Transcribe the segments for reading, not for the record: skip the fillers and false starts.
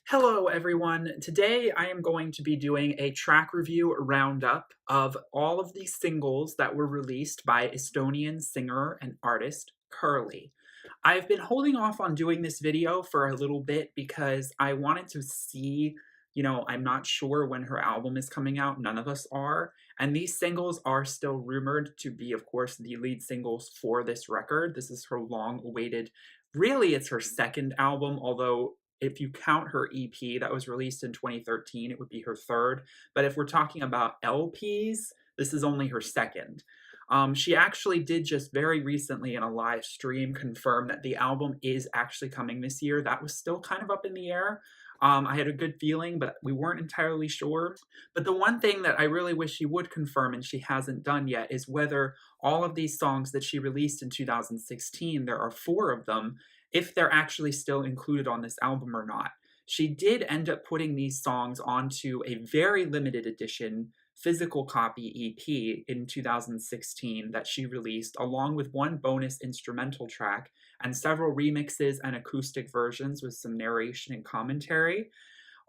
Hello, everyone. Today I am going to be doing a track review roundup of all of the singles that were released by Estonian singer and artist Kerli. I've been holding off on doing this video for a little bit because I wanted to see, I'm not sure when her album is coming out. None of us are. And these singles are still rumored to be, of course, the lead singles for this record. This is her long awaited, really, it's her second album, although if you count her EP that was released in 2013, it would be her third. But if we're talking about LPs, this is only her second. She actually did just very recently in a live stream confirm that the album is actually coming this year. That was still kind of up in the air. I had a good feeling, but we weren't entirely sure. But the one thing that I really wish she would confirm, and she hasn't done yet, is whether all of these songs that she released in 2016, there are 4 of them, if they're actually still included on this album or not. She did end up putting these songs onto a very limited edition physical copy EP in 2016 that she released, along with one bonus instrumental track and several remixes and acoustic versions with some narration and commentary.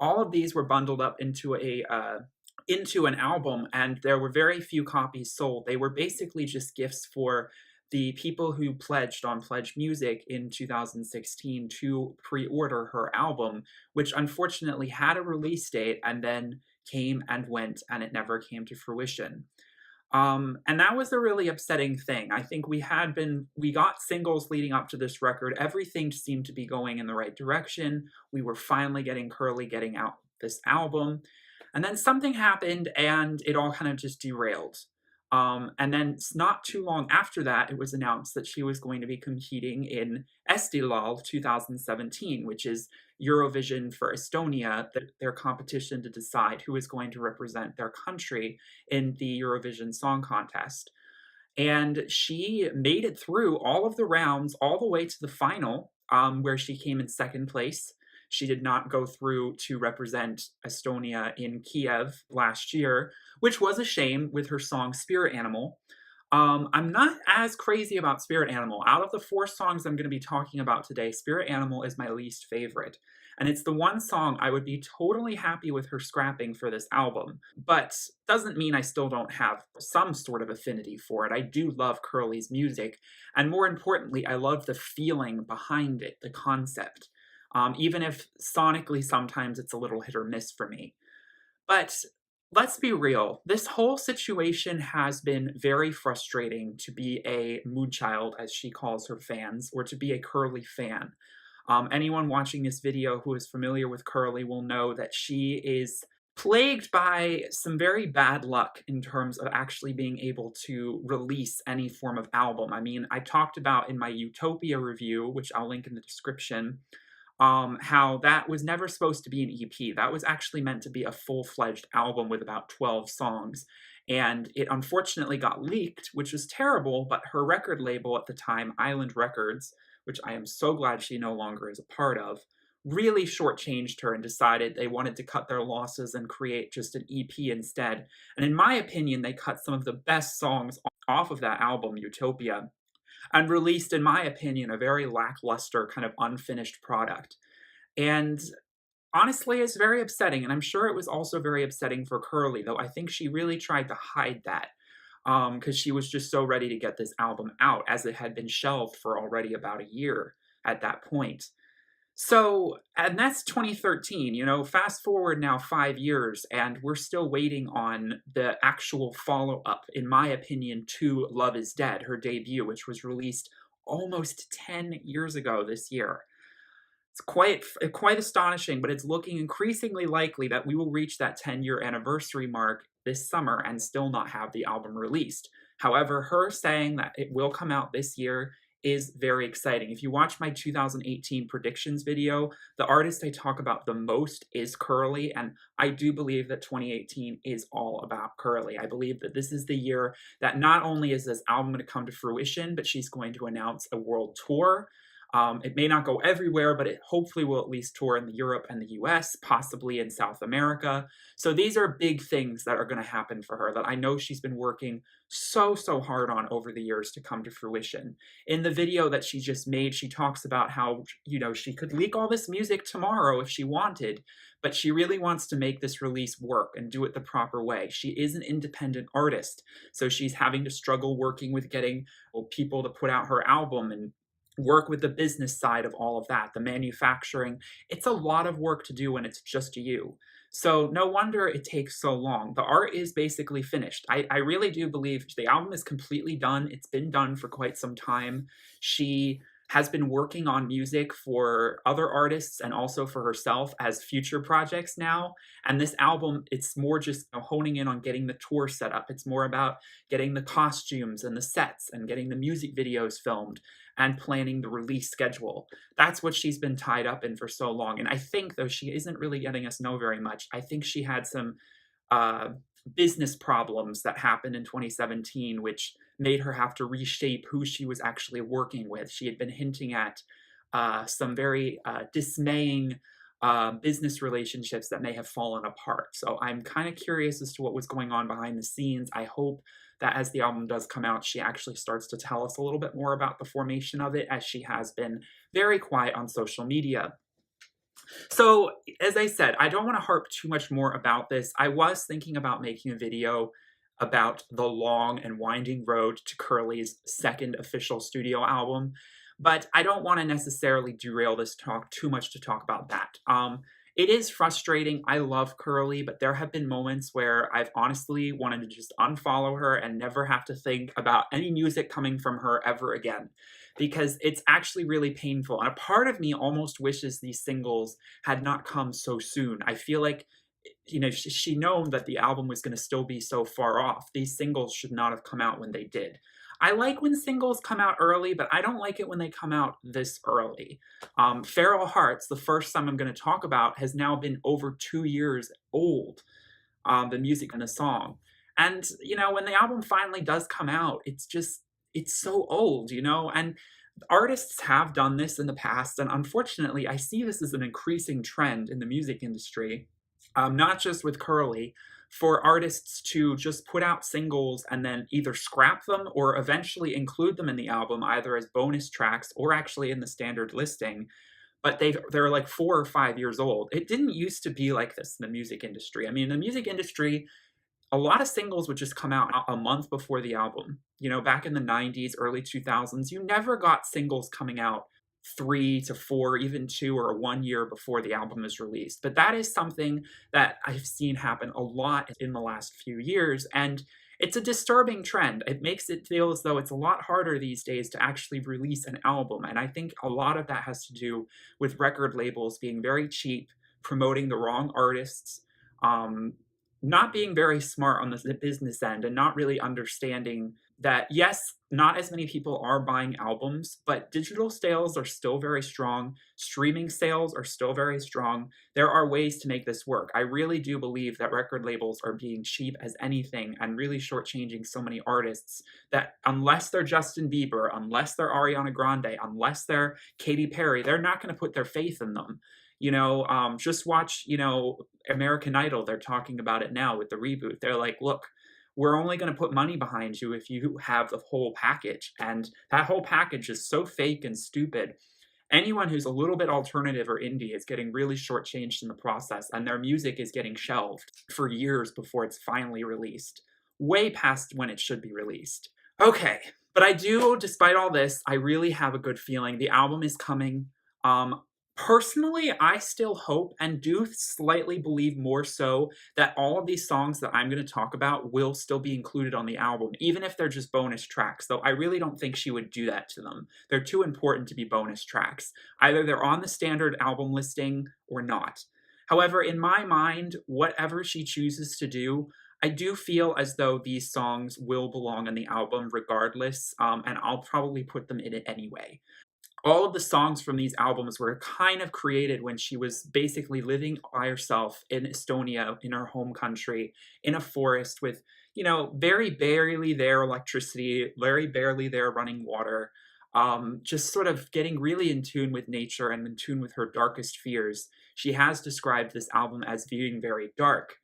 All of these were bundled up into an album, and there were very few copies sold. They were basically just gifts for the people who pledged on Pledge Music in 2016 to pre-order her album, which unfortunately had a release date and then came and went, and it never came to fruition. And that was a really upsetting thing. I think we got singles leading up to this record. Everything seemed to be going in the right direction. We were finally getting Kerli getting out this album. And then something happened and it all kind of just derailed. And then not too long after that, it was announced that she was going to be competing in Estilal 2017, which is Eurovision for Estonia, their competition to decide who is going to represent their country in the Eurovision Song Contest. And she made it through all of the rounds, all the way to the final, where she came in second place. She did not go through to represent Estonia in Kiev last year, which was a shame with her song Spirit Animal. I'm not as crazy about Spirit Animal. Out of the 4 songs I'm going to be talking about today, Spirit Animal is my least favorite. And it's the one song I would be totally happy with her scrapping for this album. But doesn't mean I still don't have some sort of affinity for it. I do love Kerli's music. And more importantly, I love the feeling behind it, the concept. Even if sonically sometimes it's a little hit or miss for me. But let's be real, this whole situation has been very frustrating to be a mood child, as she calls her fans, or to be a Kerli fan. Anyone watching this video who is familiar with Kerli will know that she is plagued by some very bad luck in terms of actually being able to release any form of album. I mean, I talked about in my Utopia review, which I'll link in the description, how that was never supposed to be an EP. That was actually meant to be a full-fledged album with about 12 songs. And it unfortunately got leaked, which was terrible, but her record label at the time, Island Records, which I am so glad she no longer is a part of, really shortchanged her and decided they wanted to cut their losses and create just an EP instead. And in my opinion, they cut some of the best songs off of that album, Utopia, and released, in my opinion, a very lackluster kind of unfinished product. And honestly, it's very upsetting, and I'm sure it was also very upsetting for Kerli, though I think she really tried to hide that, because she was just so ready to get this album out, as it had been shelved for already about a year at that point. So, and that's 2013, fast forward now 5 years, and we're still waiting on the actual follow-up, in my opinion, to Love is Dead, her debut, which was released almost 10 years ago this year. It's quite astonishing, but it's looking increasingly likely that we will reach that 10-year anniversary mark this summer and still not have the album released. However, her saying that it will come out this year is very exciting. If you watch my 2018 predictions video, the artist I talk about the most is Kerli, and I do believe that 2018 is all about Kerli. I believe that this is the year that not only is this album going to come to fruition, but she's going to announce a world tour. It may not go everywhere, but it hopefully will at least tour in Europe and the US, possibly in South America. So these are big things that are going to happen for her that I know she's been working so hard on over the years to come to fruition. In the video that she just made, she talks about how, she could leak all this music tomorrow if she wanted, but she really wants to make this release work and do it the proper way. She is an independent artist, so she's having to struggle working with getting people to put out her album and work with the business side of all of that, the manufacturing. It's a lot of work to do when it's just you. So no wonder it takes so long. The art is basically finished. I really do believe the album is completely done. It's been done for quite some time. She has been working on music for other artists and also for herself as future projects now. And this album, it's more just honing in on getting the tour set up. It's more about getting the costumes and the sets and getting the music videos filmed and planning the release schedule. That's what she's been tied up in for so long. And I think, though she isn't really letting us know very much, I think she had some uh, business problems that happened in 2017, which made her have to reshape who she was actually working with. She had been hinting at some very dismaying business relationships that may have fallen apart. So I'm kind of curious as to what was going on behind the scenes. I hope that as the album does come out, she actually starts to tell us a little bit more about the formation of it, as she has been very quiet on social media. So, as I said, I don't want to harp too much more about this. I was thinking about making a video about the long and winding road to Kerli's second official studio album, but I don't want to necessarily derail this talk too much to talk about that. It is frustrating. I love Kerli, but there have been moments where I've honestly wanted to just unfollow her and never have to think about any music coming from her ever again, because it's actually really painful. And a part of me almost wishes these singles had not come so soon. I feel like, she known that the album was going to still be so far off. These singles should not have come out when they did. I like when singles come out early, but I don't like it when they come out this early. Feral Hearts, the first song I'm going to talk about, has now been over 2 years old, the music and the song. And, when the album finally does come out, it's so old, and artists have done this in the past, and unfortunately, I see this as an increasing trend in the music industry, not just with Kerli, for artists to just put out singles and then either scrap them or eventually include them in the album, either as bonus tracks or actually in the standard listing. But they're like 4 or 5 years old. It didn't used to be like this in the music industry. I mean, in the music industry, a lot of singles would just come out a month before the album. Back in the 90s, early 2000s, you never got singles coming out 3 to 4, even 2 or 1 year before the album is released. But that is something that I've seen happen a lot in the last few years, and it's a disturbing trend. It makes it feel as though it's a lot harder these days to actually release an album, and I think a lot of that has to do with record labels being very cheap, promoting the wrong artists, not being very smart on the business end, and not really understanding that, yes, not as many people are buying albums, but digital sales are still very strong. Streaming sales are still very strong. There are ways to make this work. I really do believe that record labels are being cheap as anything and really shortchanging so many artists that unless they're Justin Bieber, unless they're Ariana Grande, unless they're Katy Perry, they're not going to put their faith in them. Just watch, American Idol. They're talking about it now with the reboot. They're like, look, we're only going to put money behind you if you have the whole package. And that whole package is so fake and stupid. Anyone who's a little bit alternative or indie is getting really shortchanged in the process, and their music is getting shelved for years before it's finally released, way past when it should be released. Okay, but I do, despite all this, I really have a good feeling. The album is coming. Personally, I still hope and do slightly believe more so that all of these songs that I'm going to talk about will still be included on the album, even if they're just bonus tracks, though I really don't think she would do that to them. They're too important to be bonus tracks. Either they're on the standard album listing or not. However, in my mind, whatever she chooses to do, I do feel as though these songs will belong on the album regardless, and I'll probably put them in it anyway. All of the songs from these albums were kind of created when she was basically living by herself in Estonia, in her home country, in a forest with, very barely there electricity, very barely there running water. just sort of getting really in tune with nature and in tune with her darkest fears. She has described this album as being very dark.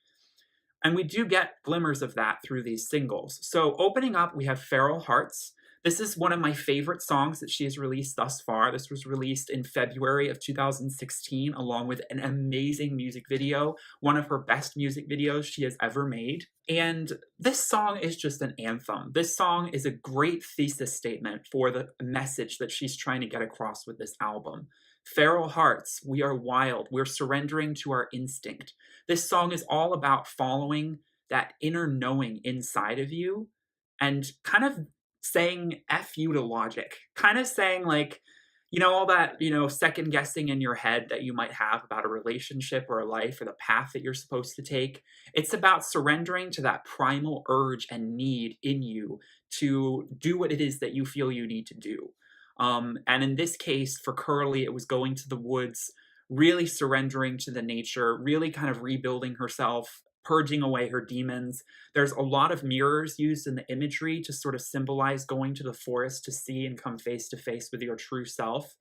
And we do get glimmers of that through these singles. So opening up, we have Feral Hearts. This is one of my favorite songs that she has released thus far. This was released in February of 2016, along with an amazing music video, one of her best music videos she has ever made. And this song is just an anthem. This song is a great thesis statement for the message that she's trying to get across with this album. Feral hearts, we are wild, we're surrendering to our instinct. This song is all about following that inner knowing inside of you and kind of saying F you to logic. Kind of saying, like, all that, second guessing in your head that you might have about a relationship or a life or the path that you're supposed to take. It's about surrendering to that primal urge and need in you to do what it is that you feel you need to do. And in this case, for Kerli, it was going to the woods, really surrendering to the nature, really kind of rebuilding herself, purging away her demons. There's a lot of mirrors used in the imagery to sort of symbolize going to the forest to see and come face to face with your true self.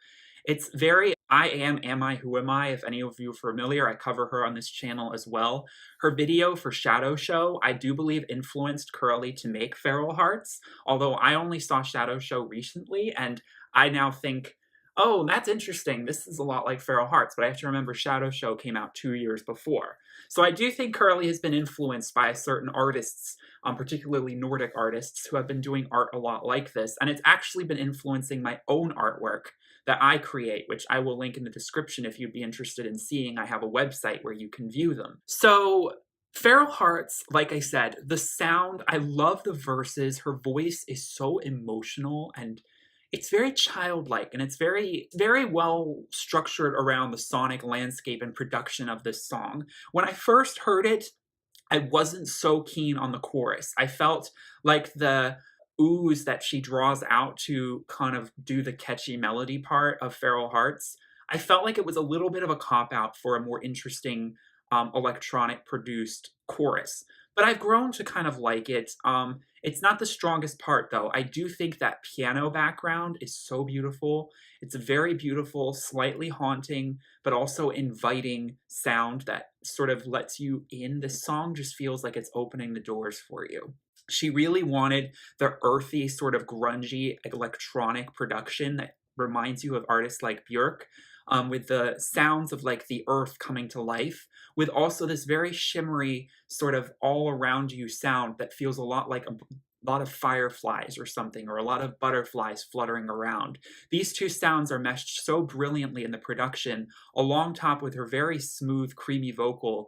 It's very I am I, who am I? If any of you are familiar, I cover her on this channel as well. Her video for Shadow Show, I do believe influenced Kerli to make Feral Hearts, although I only saw Shadow Show recently, and I now think, oh, that's interesting. This is a lot like Feral Hearts, but I have to remember Shadow Show came out 2 years before. So I do think Kerli has been influenced by certain artists, particularly Nordic artists, who have been doing art a lot like this, and it's actually been influencing my own artwork that I create, which I will link in the description if you'd be interested in seeing. I have a website where you can view them. So Feral Hearts, like I said, the sound, I love the verses. Her voice is so emotional and it's very childlike, and it's very, very well structured around the sonic landscape and production of this song. When I first heard it, I wasn't so keen on the chorus. I felt like the ooze that she draws out to kind of do the catchy melody part of Feral Hearts, I felt like it was a little bit of a cop-out for a more interesting electronic produced chorus. But I've grown to kind of like it. It's not the strongest part, though. I do think that piano background is so beautiful. It's a very beautiful, slightly haunting, but also inviting sound that sort of lets you in. This song just feels like it's opening the doors for you. She really wanted the earthy, sort of grungy electronic production that reminds you of artists like Björk, with the sounds of like the earth coming to life, with also this very shimmery sort of all around you sound that feels a lot like a lot of fireflies or something, or a lot of butterflies fluttering around. These two sounds are meshed so brilliantly in the production, along top with her very smooth, creamy vocal,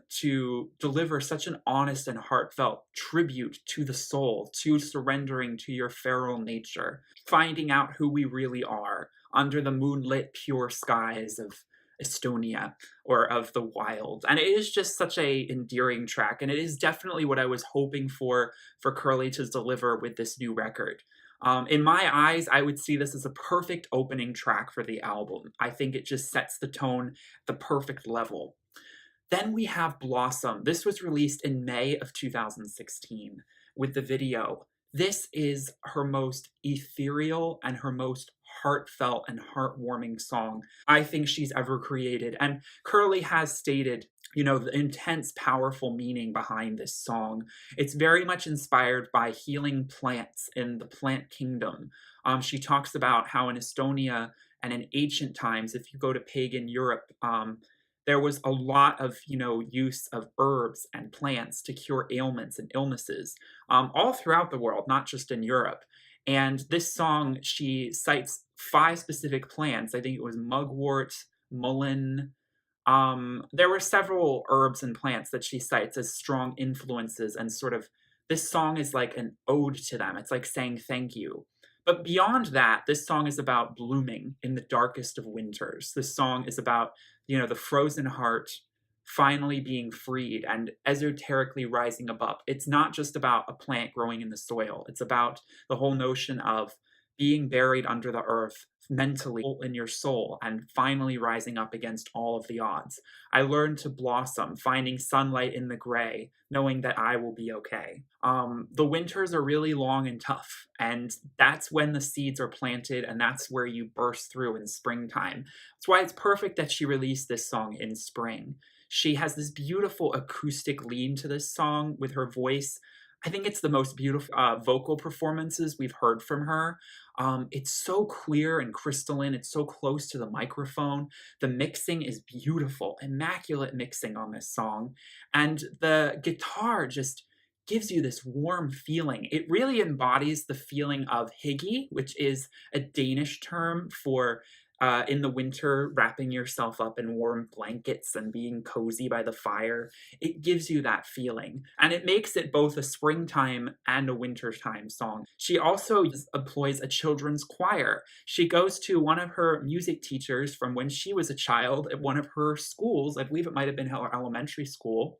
to deliver such an honest and heartfelt tribute to the soul, to surrendering to your feral nature, finding out who we really are under the moonlit pure skies of Estonia or of the wild. And it is just such a endearing track, and it is definitely what I was hoping for Kerli to deliver with this new record. In my eyes, I would see this as a perfect opening track for the album. I think it just sets the tone at the perfect level. Then we have Blossom. This was released in May of 2016 with the video. This is her most ethereal and her most heartfelt and heartwarming song I think she's ever created. And Kerli has stated, the intense, powerful meaning behind this song. It's very much inspired by healing plants in the plant kingdom. She talks about how in Estonia and in ancient times, if you go to pagan Europe, there was a lot of, use of herbs and plants to cure ailments and illnesses, all throughout the world, not just in Europe. And this song, she cites 5 specific plants. I think it was mugwort, mullein. There were several herbs and plants that she cites as strong influences, and sort of, this song is like an ode to them. It's like saying thank you. But beyond that, this song is about blooming in the darkest of winters. This song is about, the frozen heart finally being freed and esoterically rising above. It's not just about a plant growing in the soil. It's about the whole notion of being buried under the earth, mentally in your soul and finally rising up against all of the odds. I learned to blossom, finding sunlight in the gray, knowing that I will be okay. The winters are really long and tough, and that's when the seeds are planted, and that's where you burst through in springtime. That's why it's perfect that she released this song in spring. She has this beautiful acoustic lean to this song with her voice. I think it's the most beautiful vocal performances we've heard from her. It's so clear and crystalline. It's so close to the microphone. The mixing is beautiful, immaculate mixing on this song. And the guitar just gives you this warm feeling. It really embodies the feeling of hygge, which is a Danish term for in the winter, wrapping yourself up in warm blankets and being cozy by the fire. It gives you that feeling, and it makes it both a springtime and a wintertime song. She also employs a children's choir. She goes to one of her music teachers from when she was a child at one of her schools. I believe it might have been her elementary school.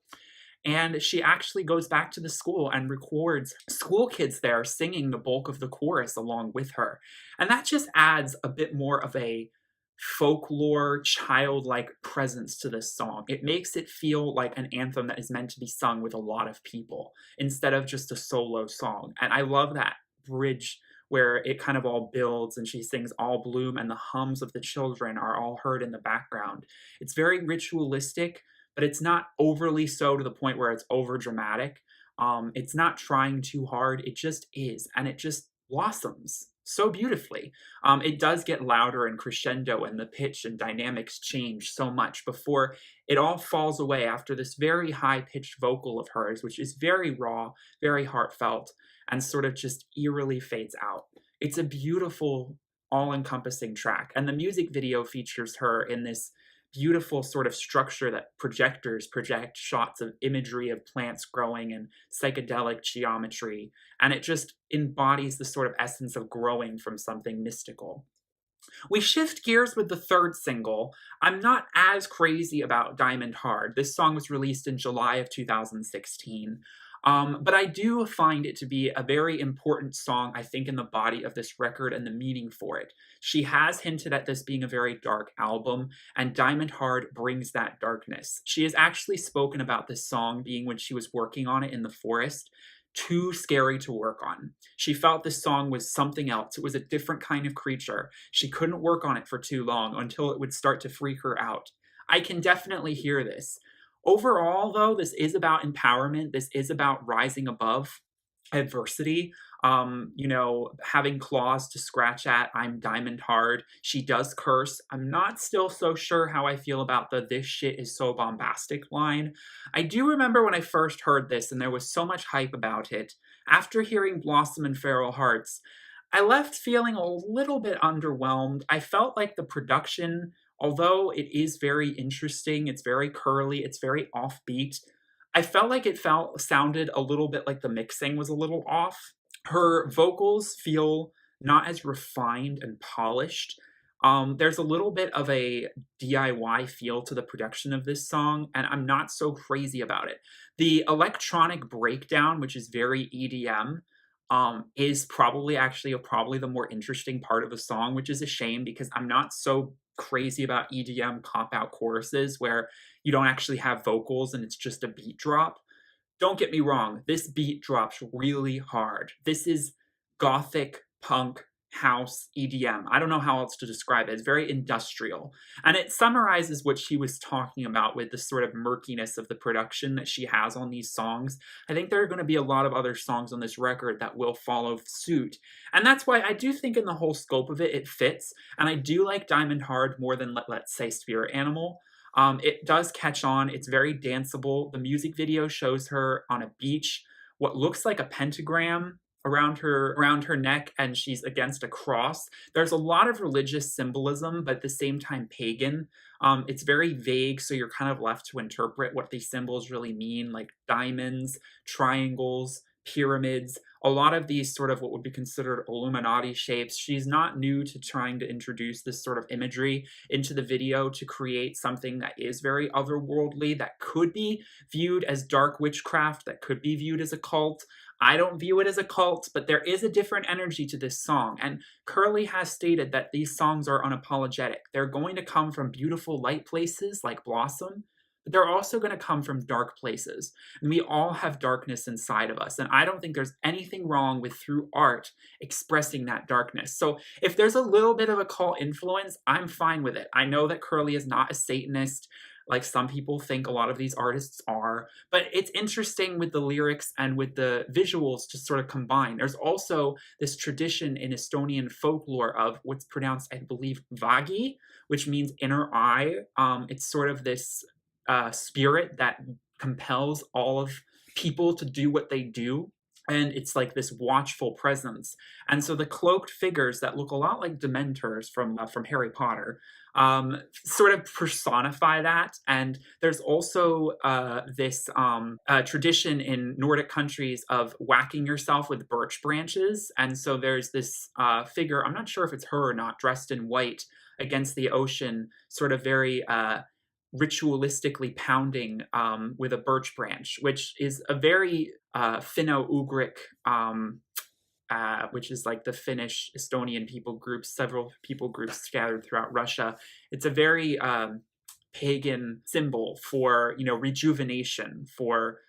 And she actually goes back to the school and records school kids there singing the bulk of the chorus along with her. And that just adds a bit more of a folklore, childlike presence to this song. It makes it feel like an anthem that is meant to be sung with a lot of people instead of just a solo song. And I love that bridge where it kind of all builds and she sings All Bloom and the hums of the children are all heard in the background. It's very ritualistic, but it's not overly so to the point where it's over dramatic. It's not trying too hard. It just is, and it just blossoms so beautifully. It does get louder and crescendo, and the pitch and dynamics change so much before it all falls away after this very high-pitched vocal of hers, which is very raw, very heartfelt, and sort of just eerily fades out. It's a beautiful, all-encompassing track, and the music video features her in this beautiful sort of structure that projectors project shots of imagery of plants growing and psychedelic geometry, and it just embodies the sort of essence of growing from something mystical. We shift gears with the third single. I'm not as crazy about Diamond Hard. This song was released in July of 2016. But I do find it to be a very important song, I think, in the body of this record and the meaning for it. She has hinted at this being a very dark album, and Diamond Hard brings that darkness. She has actually spoken about this song being when she was working on it in the forest, too scary to work on. She felt this song was something else. It was a different kind of creature. She couldn't work on it for too long until it would start to freak her out. I can definitely hear this. Overall, though, this is about empowerment. This is about rising above adversity. Having claws to scratch at. I'm Diamond Hard. She does curse. I'm not still so sure how I feel about the "this shit is so bombastic" line. I do remember when I first heard this and there was so much hype about it. After hearing Blossom and Feral Hearts, I left feeling a little bit underwhelmed. I felt like the production, although it is very interesting, it's very curly, it's very offbeat, I felt like it sounded a little bit like the mixing was a little off. Her vocals feel not as refined and polished. There's a little bit of a DIY feel to the production of this song, and I'm not so crazy about it. The electronic breakdown, which is very EDM, is probably the more interesting part of the song, which is a shame because I'm not so crazy about EDM cop out choruses where you don't actually have vocals and it's just a beat drop. Don't get me wrong, this beat drops really hard. This is gothic, punk, house, EDM. I don't know how else to describe it. It's very industrial. And it summarizes what she was talking about with the sort of murkiness of the production that she has on these songs. I think there are going to be a lot of other songs on this record that will follow suit. And that's why I do think in the whole scope of it, it fits. And I do like Diamond Hard more than, let's say, Spirit Animal. It does catch on. It's very danceable. The music video shows her on a beach, what looks like a pentagram around her neck, and she's against a cross. There's a lot of religious symbolism, but at the same time pagan. It's very vague, so you're kind of left to interpret what these symbols really mean, like diamonds, triangles, pyramids, a lot of these sort of what would be considered Illuminati shapes. She's not new to trying to introduce this sort of imagery into the video to create something that is very otherworldly, that could be viewed as dark witchcraft, that could be viewed as a cult. I don't view it as a cult, but there is a different energy to this song. And Kerli has stated that these songs are unapologetic. They're going to come from beautiful light places like Blossom, but they're also going to come from dark places. And we all have darkness inside of us. And I don't think there's anything wrong with, through art, expressing that darkness. So if there's a little bit of a cult influence, I'm fine with it. I know that Kerli is not a Satanist, like some people think a lot of these artists are, but it's interesting with the lyrics and with the visuals to sort of combine. There's also this tradition in Estonian folklore of what's pronounced, I believe, vagi, which means inner eye. It's sort of this spirit that compels all of people to do what they do. And it's like this watchful presence. And so the cloaked figures that look a lot like Dementors from Harry Potter sort of personify that. And there's also this tradition in Nordic countries of whacking yourself with birch branches. And so there's this figure, I'm not sure if it's her or not, dressed in white against the ocean, sort of very ritualistically pounding with a birch branch, which is a very Finno-Ugric, which is like the Finnish Estonian people groups, several people groups scattered throughout Russia. It's a very pagan symbol for, rejuvenation, for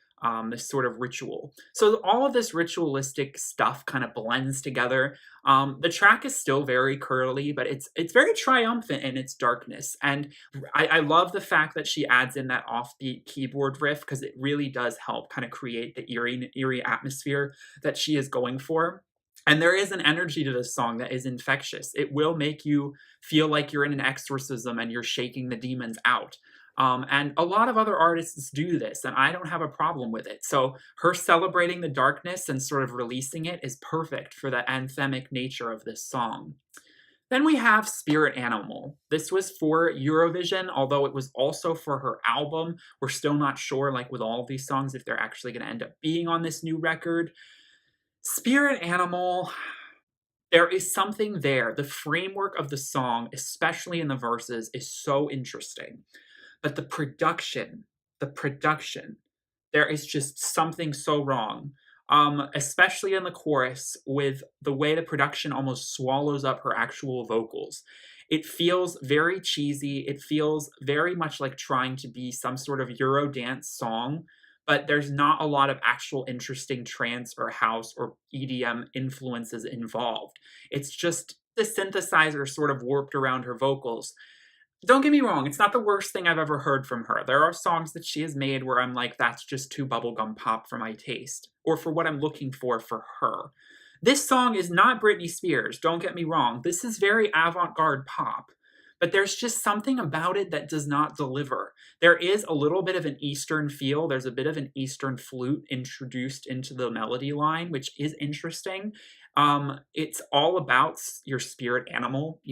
this sort of ritual. So all of this ritualistic stuff kind of blends together. The track is still very Kerli, but it's very triumphant in its darkness. And I love the fact that she adds in that offbeat keyboard riff, because it really does help kind of create the eerie atmosphere that she is going for. And there is an energy to this song that is infectious. It will make you feel like you're in an exorcism and you're shaking the demons out. And a lot of other artists do this, and I don't have a problem with it. So her celebrating the darkness and sort of releasing it is perfect for the anthemic nature of this song. Then we have Spirit Animal. This was for Eurovision, although it was also for her album. We're still not sure, like with all of these songs, if they're actually going to end up being on this new record. Spirit Animal, there is something there. The framework of the song, especially in the verses, is so interesting. But the production, there is just something so wrong, especially in the chorus, with the way the production almost swallows up her actual vocals. It feels very cheesy. It feels very much like trying to be some sort of Eurodance song, but there's not a lot of actual interesting trance or house or EDM influences involved. It's just the synthesizer sort of warped around her vocals. Don't get me wrong, it's not the worst thing I've ever heard from her. There are songs that she has made where I'm like, that's just too bubblegum pop for my taste, or for what I'm looking for her. This song is not Britney Spears, don't get me wrong. This is very avant-garde pop, but there's just something about it that does not deliver. There is a little bit of an Eastern feel. There's a bit of an Eastern flute introduced into the melody line, which is interesting. It's all about your spirit animal.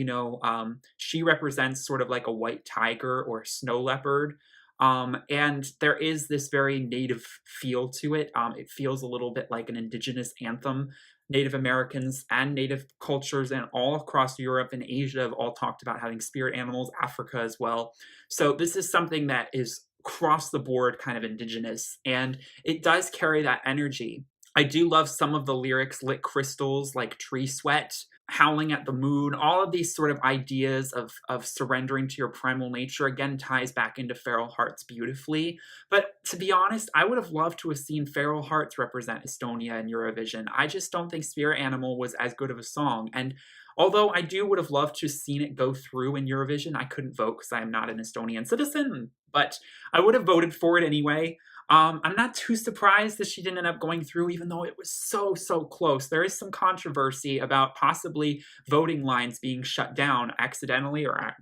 She represents sort of like a white tiger or a snow leopard. And there is this very native feel to it. It feels a little bit like an indigenous anthem. Native Americans and native cultures and all across Europe and Asia have all talked about having spirit animals, Africa as well. So this is something that is across the board kind of indigenous, and it does carry that energy. I do love some of the lyrics, lit crystals like tree sweat, howling at the moon, all of these sort of ideas of surrendering to your primal nature, again, ties back into Feral Hearts beautifully. But to be honest, I would have loved to have seen Feral Hearts represent Estonia in Eurovision. I just don't think Spirit Animal was as good of a song. And although I would have loved to have seen it go through in Eurovision, I couldn't vote because I am not an Estonian citizen, but I would have voted for it anyway. I'm not too surprised that she didn't end up going through, even though it was so close. There is some controversy about possibly voting lines being shut down accidentally or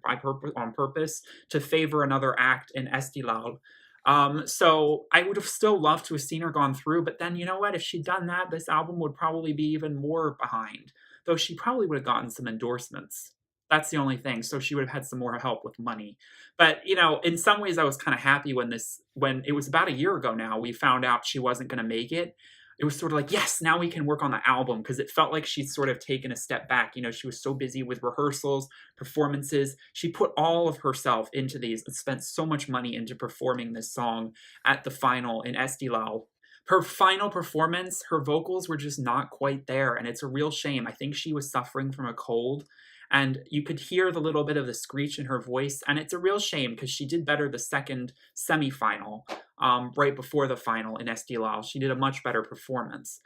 on purpose to favor another act in Estilal. So I would have still loved to have seen her gone through, but then you know what? If she'd done that, this album would probably be even more behind, though she probably would have gotten some endorsements. That's the only thing. So she would have had some more help with money. But, in some ways I was kind of happy when it was about a year ago now, we found out she wasn't going to make it. It was sort of like, yes, now we can work on the album, because it felt like she'd sort of taken a step back. She was so busy with rehearsals, performances. She put all of herself into these and spent so much money into performing this song at the final in Estilal. Her final performance, her vocals were just not quite there, and it's a real shame. I think she was suffering from a cold, and you could hear the little bit of the screech in her voice, and it's a real shame because she did better the second semifinal, right before the final in Estilal. She did a much better performance.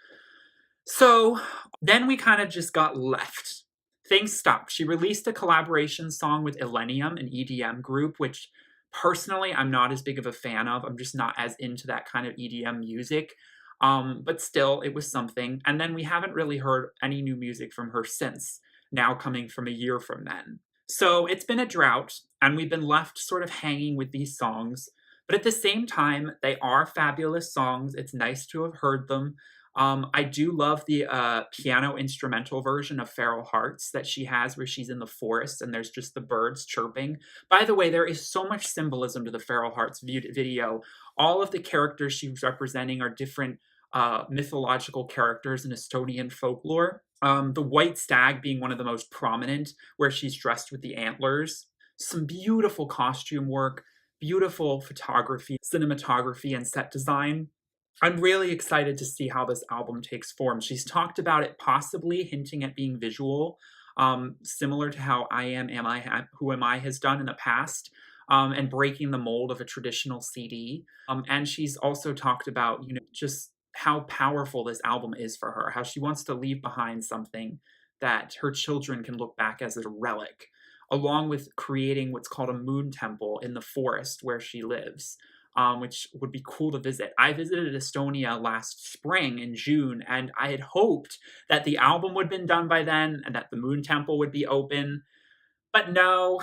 So then we kind of just got left. Things stopped. She released a collaboration song with Illenium, an EDM group, which personally I'm not as big of a fan of. I'm just not as into that kind of EDM music. But still, it was something. And then we haven't really heard any new music from her since, now coming from a year from then. So it's been a drought, and we've been left sort of hanging with these songs. But at the same time, they are fabulous songs. It's nice to have heard them. I do love the piano instrumental version of Feral Hearts that she has, where she's in the forest and there's just the birds chirping. By the way, there is so much symbolism to the Feral Hearts video. All of the characters she's representing are different mythological characters in Estonian folklore. The white stag being one of the most prominent, where she's dressed with the antlers. Some beautiful costume work, beautiful photography, cinematography, and set design. I'm really excited to see how this album takes form. She's talked about it possibly hinting at being visual, similar to how Who Am I has done in the past, and breaking the mold of a traditional CD. And she's also talked about, just how powerful this album is for her, how she wants to leave behind something that her children can look back as a relic, along with creating what's called a moon temple in the forest where she lives. Which would be cool to visit. I visited Estonia last spring in June, and I had hoped that the album would have been done by then and that the Moon Temple would be open. But no,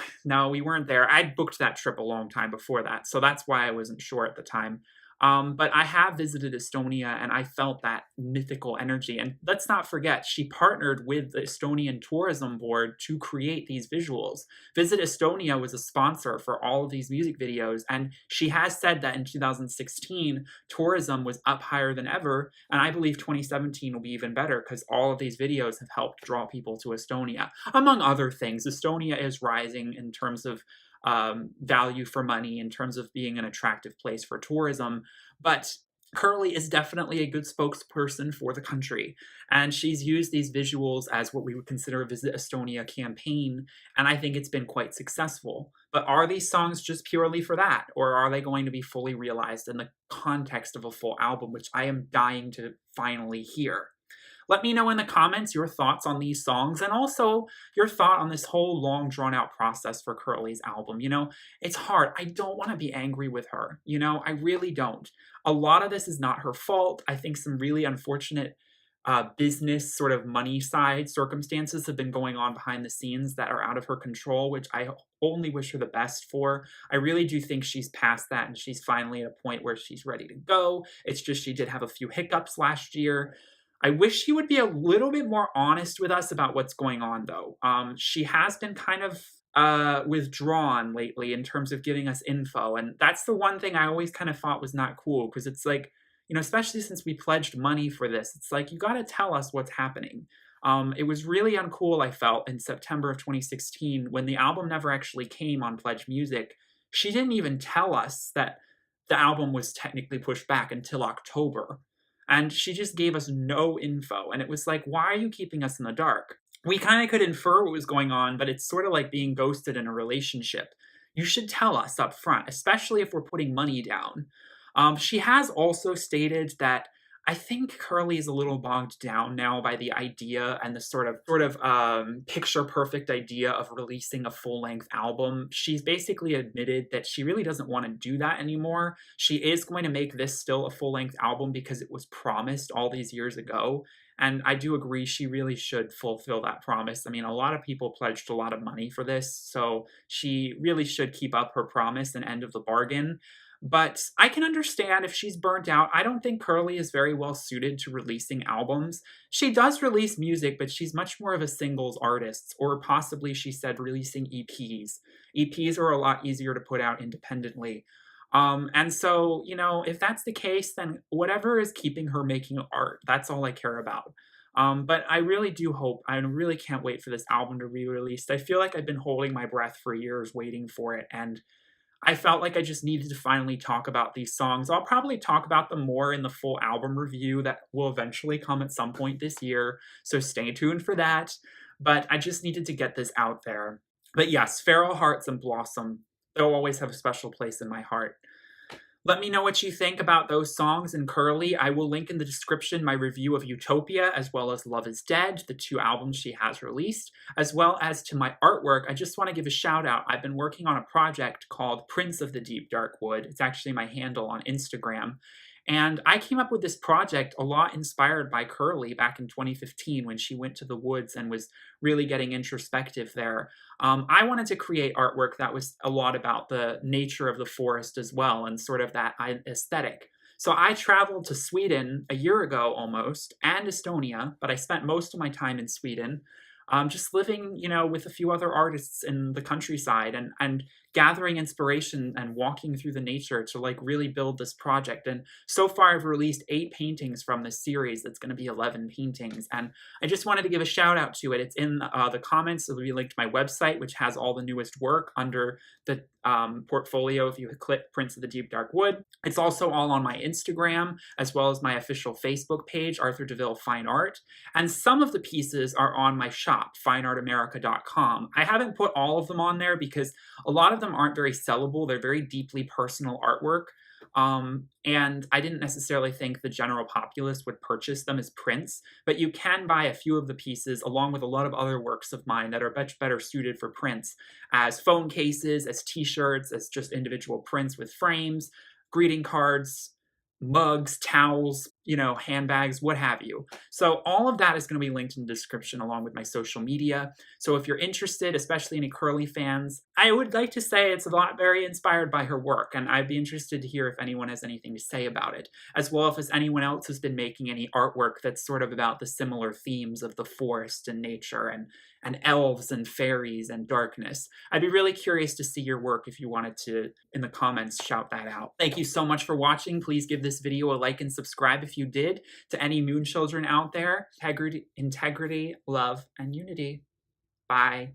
we weren't there. I'd booked that trip a long time before that, so that's why I wasn't sure at the time. But I have visited Estonia, and I felt that mythical energy. And let's not forget, she partnered with the Estonian Tourism Board to create these visuals. Visit Estonia was a sponsor for all of these music videos, and she has said that in 2016, tourism was up higher than ever, and I believe 2017 will be even better because all of these videos have helped draw people to Estonia. Among other things, Estonia is rising in terms of value for money, in terms of being an attractive place for tourism. But Kerli is definitely a good spokesperson for the country, and she's used these visuals as what we would consider a Visit Estonia campaign, and I think it's been quite successful. But are these songs just purely for that, or are they going to be fully realized in the context of a full album, which I am dying to finally hear? Let me know in the comments your thoughts on these songs, and also your thought on this whole long drawn out process for Kerli's album. It's hard. I don't want to be angry with her. I really don't. A lot of this is not her fault. I think some really unfortunate business sort of money side circumstances have been going on behind the scenes that are out of her control, which I only wish her the best for. I really do think she's past that, and she's finally at a point where she's ready to go. It's just she did have a few hiccups last year. I wish she would be a little bit more honest with us about what's going on, though. She has been kind of withdrawn lately in terms of giving us info, and that's the one thing I always kind of thought was not cool, because it's like, especially since we pledged money for this, it's like, you got to tell us what's happening. It was really uncool, I felt, in September of 2016, when the album never actually came on Pledge Music. She didn't even tell us that the album was technically pushed back until October. And she just gave us no info. And it was like, why are you keeping us in the dark? We kind of could infer what was going on, but it's sort of like being ghosted in a relationship. You should tell us up front, especially if we're putting money down. She has also stated that I think Kerli is a little bogged down now by the idea and the sort of picture perfect idea of releasing a full length album. She's basically admitted that she really doesn't want to do that anymore. She is going to make this still a full length album because it was promised all these years ago. And I do agree she really should fulfill that promise. I mean, a lot of people pledged a lot of money for this, so she really should keep up her promise and end of the bargain. But I can understand if she's burnt out. I don't think Kerli is very well suited to releasing albums. She does release music, but she's much more of a singles artist, or possibly, she said, releasing EPs. EPs are a lot easier to put out independently. And so, if that's the case, then whatever is keeping her making art, that's all I care about. But I really do hope, I really can't wait for this album to be released. I feel like I've been holding my breath for years waiting for it, and I felt like I just needed to finally talk about these songs. I'll probably talk about them more in the full album review that will eventually come at some point this year, so stay tuned for that. But I just needed to get this out there. But yes, Feral Hearts and Blossom, they'll always have a special place in my heart. Let me know what you think about those songs and Kerli. I will link in the description my review of Utopia as well as Love is Dead, the 2 albums she has released, as well as to my artwork. I just want to give a shout out. I've been working on a project called Prince of the Deep Dark Wood. It's actually my handle on Instagram. And I came up with this project a lot inspired by Kerli back in 2015 when she went to the woods and was really getting introspective there. I wanted to create artwork that was a lot about the nature of the forest as well and sort of that aesthetic. So I traveled to Sweden a year ago almost, and Estonia, but I spent most of my time in Sweden, just living, with a few other artists in the countryside and gathering inspiration and walking through the nature to like really build this project. And so far, I've released 8 paintings from this series. That's going to be 11 paintings, and I just wanted to give a shout out to it. It's in the comments. It'll be linked to my website, which has all the newest work under the portfolio if you click Prince of the Deep Dark Wood. It's also all on my Instagram, as well as my official Facebook page, Arthur DeVille Fine Art. And some of the pieces are on my shop, fineartamerica.com. I haven't put all of them on there because a lot of them aren't very sellable. They're very deeply personal artwork. And I didn't necessarily think the general populace would purchase them as prints, but you can buy a few of the pieces along with a lot of other works of mine that are much better suited for prints as phone cases, as t-shirts, as just individual prints with frames, greeting cards, mugs, towels, handbags, what have you. So all of that is going to be linked in the description along with my social media. So if you're interested, especially any Kerli fans, I would like to say it's a lot very inspired by her work, and I'd be interested to hear if anyone has anything to say about it, as well as anyone else has been making any artwork that's sort of about the similar themes of the forest and nature and elves and fairies and darkness. I'd be really curious to see your work if you wanted to, in the comments, shout that out. Thank you so much for watching. Please give this video a like and subscribe if you did. To any moon children out there, integrity, love, and unity. Bye.